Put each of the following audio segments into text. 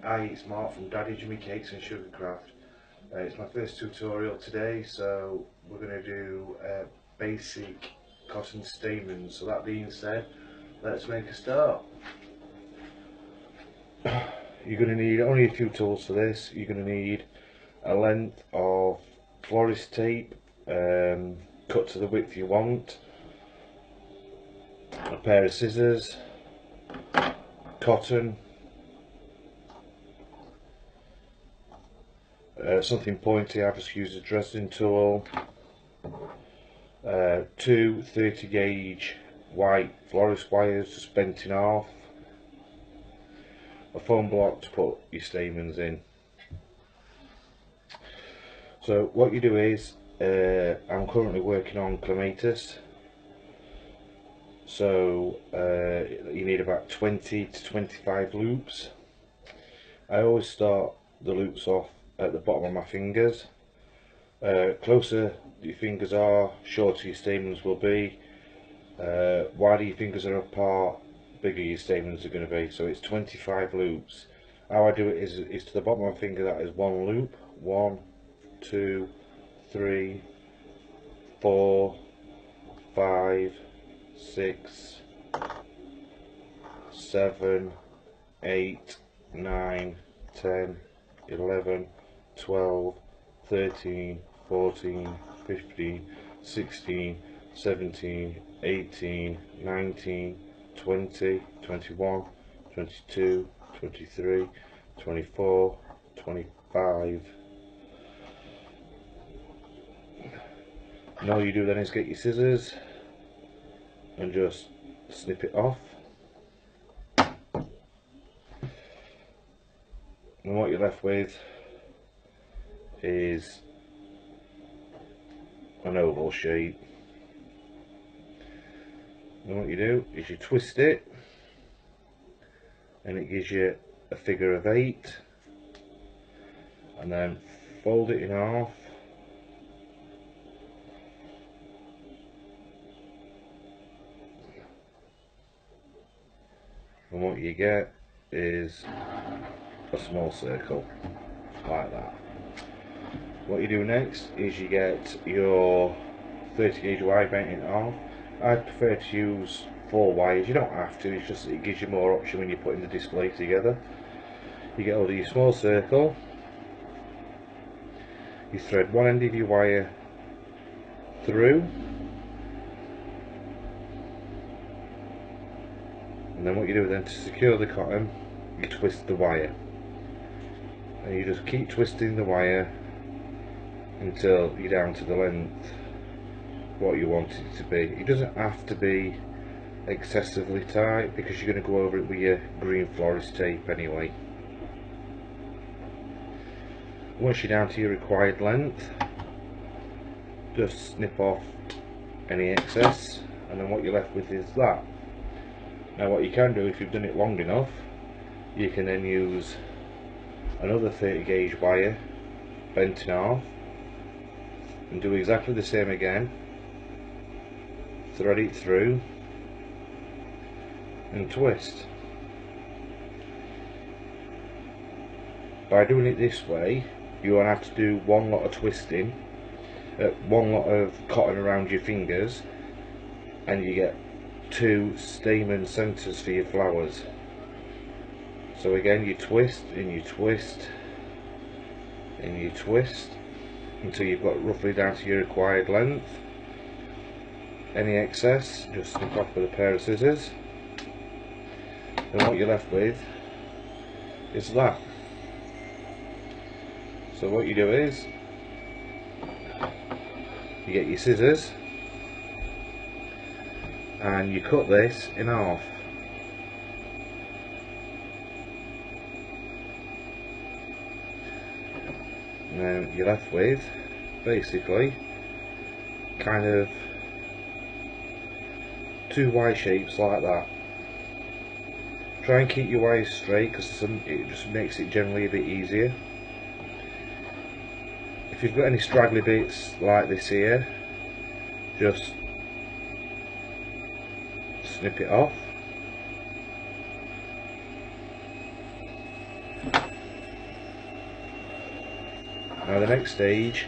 Hi, it's Mark from Daddy Jimmy Cakes and Sugarcraft. It's my first tutorial today, so we're going to do basic cotton stamens. So that being said, let's make a start. You're going to need only a few tools for this. You're going to need a length of florist tape, cut to the width you want, a pair of scissors, cotton, something pointy. I've just used a Dresden tool, two 30 gauge white florist wires just bent in half, a foam block to put your stamens in. So what you do is, I'm currently working on clematis, so you need about 20 to 25 loops. I always start the loops off at the bottom of my fingers. Closer your fingers are, shorter your stamens will be. Wider your fingers are apart, bigger your stamens are going to be. So it's 25 loops. How I do it is to the bottom of my finger, that is one loop. 1, 2, 3, 4, 5, 6, 7, 8, 9, 10, 11, 12, 13, 14, 15, 16, 17, 18, 19, 20, 21, 22, 23, 24, 25. And all you do then is get your scissors and just snip it off. And what you're left with is an oval shape. And what you do is you twist it, and it gives you a figure of 8, and then fold it in half, and what you get is a small circle like that. What you do next is you get your 30 gauge wire bent in half. I prefer to use 4 wires. You don't have to, it's just it gives you more option when you're putting the display together. You get hold of your small circle, you thread one end of your wire through, and then what you do then to secure the cotton, you twist the wire, and you just keep twisting the wire until you're down to the length what you want it to be. It doesn't have to be excessively tight because you're going to go over it with your green florist tape anyway. Once you're down to your required length, just snip off any excess, and then what you're left with is that. Now what you can do, if you've done it long enough, you can then use another 30 gauge wire bent in half and do exactly the same again. Thread it through and twist. By doing it this way, you won't have to do one lot of twisting, one lot of cotton around your fingers, and you get 2 stamen centres for your flowers. So again, you twist and you twist and you twist until you've got roughly down to your required length. Any excess just snip off with a pair of scissors, and what you're left with is that. So what you do is you get your scissors and you cut this in half. And then you're left with basically kind of 2 Y shapes like that. Try and keep your wires straight because it just makes it generally a bit easier. If you've got any straggly bits like this here, just snip it off. Now the next stage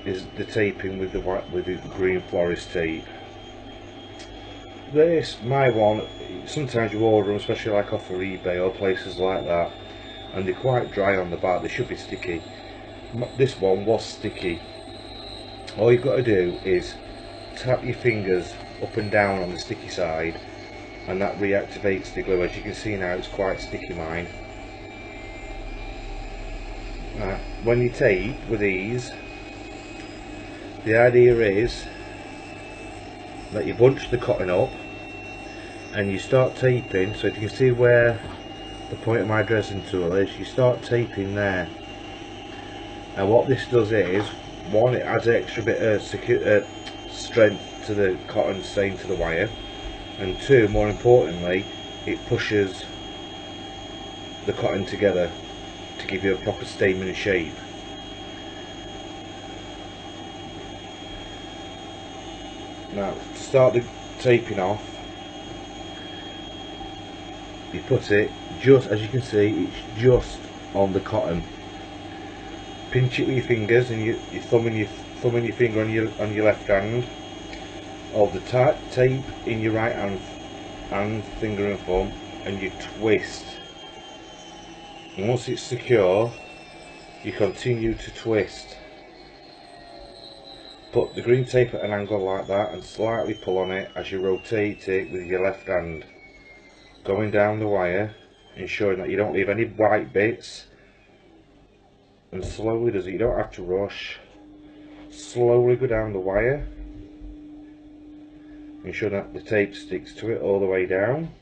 is the taping with the green florist tape. My one, sometimes you order them, especially like off of eBay or places like that, and they're quite dry on the back. They should be sticky. This one was sticky. All you've got to do is tap your fingers up and down on the sticky side, and that reactivates the glue. As you can see now, it's quite sticky, mine. When you tape with these, the idea is that you bunch the cotton up and you start taping. So if you can see where the point of my dressing tool is, you start taping there. And what this does is, one, it adds an extra bit of strength to the cotton staying to the wire, and two, more importantly, it pushes the cotton together to give you a proper stamen shape. Now to start the taping off, you put it just, as you can see, it's just on the cotton. Pinch it with your fingers, and your thumb and your finger on your left hand, of the tape in your right hand, finger and thumb, and you twist. And once it's secure, you continue to twist. Put the green tape at an angle like that and slightly pull on it as you rotate it with your left hand, going down the wire, ensuring that you don't leave any white bits, and slowly does it. You don't have to rush. Slowly go down the wire, ensure that the tape sticks to it all the way down.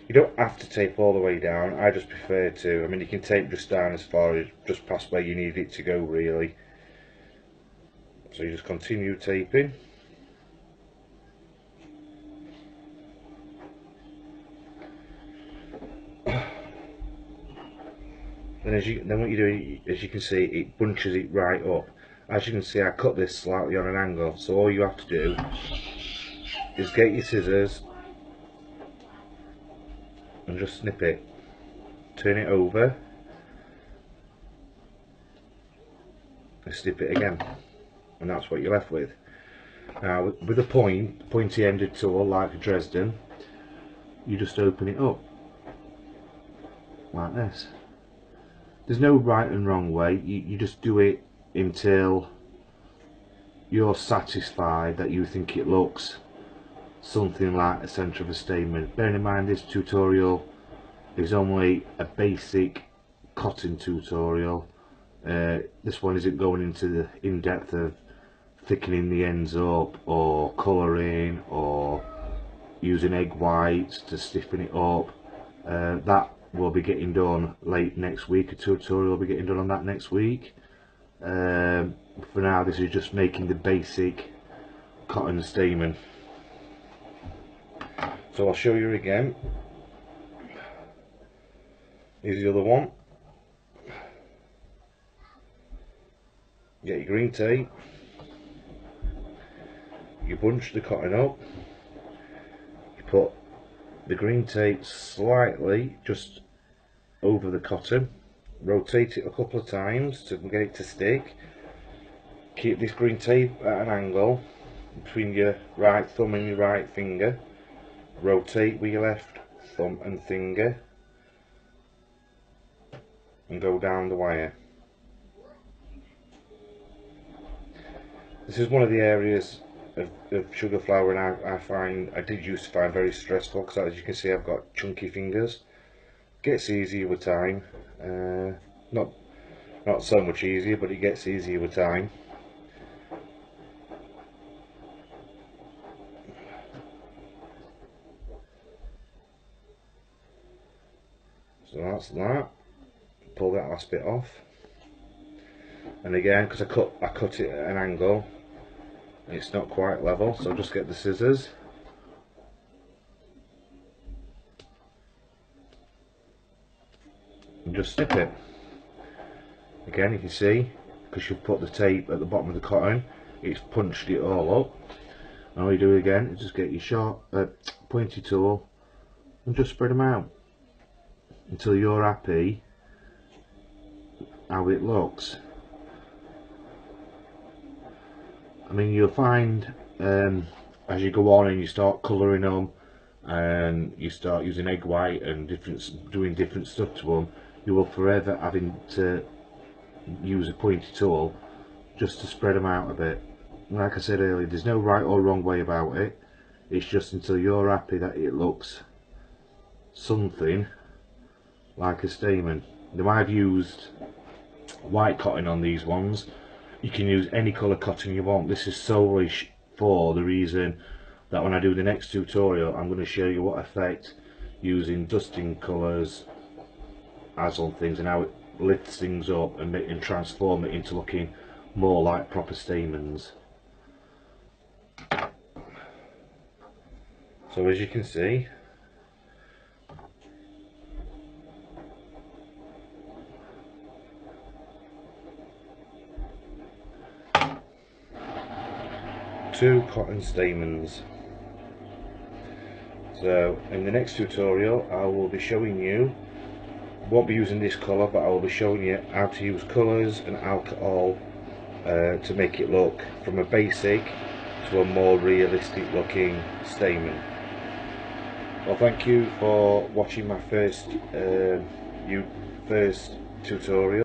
You don't have to tape all the way down, I just prefer to. I mean, you can tape just down as far as just past where you need it to go, really. So you just continue taping. Then what you do, as you can see, it bunches it right up. As you can see, I cut this slightly on an angle, so all you have to do is get your scissors and just snip it, turn it over and snip it again, and that's what you're left with. Now with a pointy ended tool like a Dresden, you just open it up like this. There's no right and wrong way, you just do it until you're satisfied that you think it looks something like the centre of a stamen. Bearing in mind this tutorial is only a basic cotton tutorial. This one isn't going into the in-depth of thickening the ends up or colouring or using egg whites to stiffen it up. That will be getting done late next week. A tutorial will be getting done on that next week. For now, this is just making the basic cotton stamen. So I'll show you again. Here's the other one. Get your green tape, you bunch the cotton up, you put the green tape slightly just over the cotton, rotate it a couple of times to get it to stick. Keep this green tape at an angle between your right thumb and your right finger, rotate with your left thumb and finger and go down the wire. This is one of the areas of sugar flour, and I did used to find very stressful, because as you can see I've got chunky fingers. Gets easier with time, not so much easier, but it gets easier with time. So that's that. Pull that last bit off, and again, because I cut it at an angle, it's not quite level, so just get the scissors and just snip it. Again, you can see, because you've put the tape at the bottom of the cotton, it's punched it all up. And all you do again is just get your pointy tool and just spread them out until you're happy how it looks. I mean, you'll find as you go on and you start colouring them and you start using egg white and doing different stuff to them, you will forever having to use a pointy tool just to spread them out a bit. Like I said earlier, there's no right or wrong way about it. It's just until you're happy that it looks something like a stamen. Now, I've used white cotton on these ones. You can use any colour cotton you want. This is solely for the reason that when I do the next tutorial, I'm going to show you what effect using dusting colours has on things and how it lifts things up and transform it into looking more like proper stamens. So as you can see, two cotton stamens. So in the next tutorial I will be showing you, won't be using this colour, but I will be showing you how to use colours and alcohol to make it look from a basic to a more realistic looking stamen. Well, thank you for watching my first tutorial.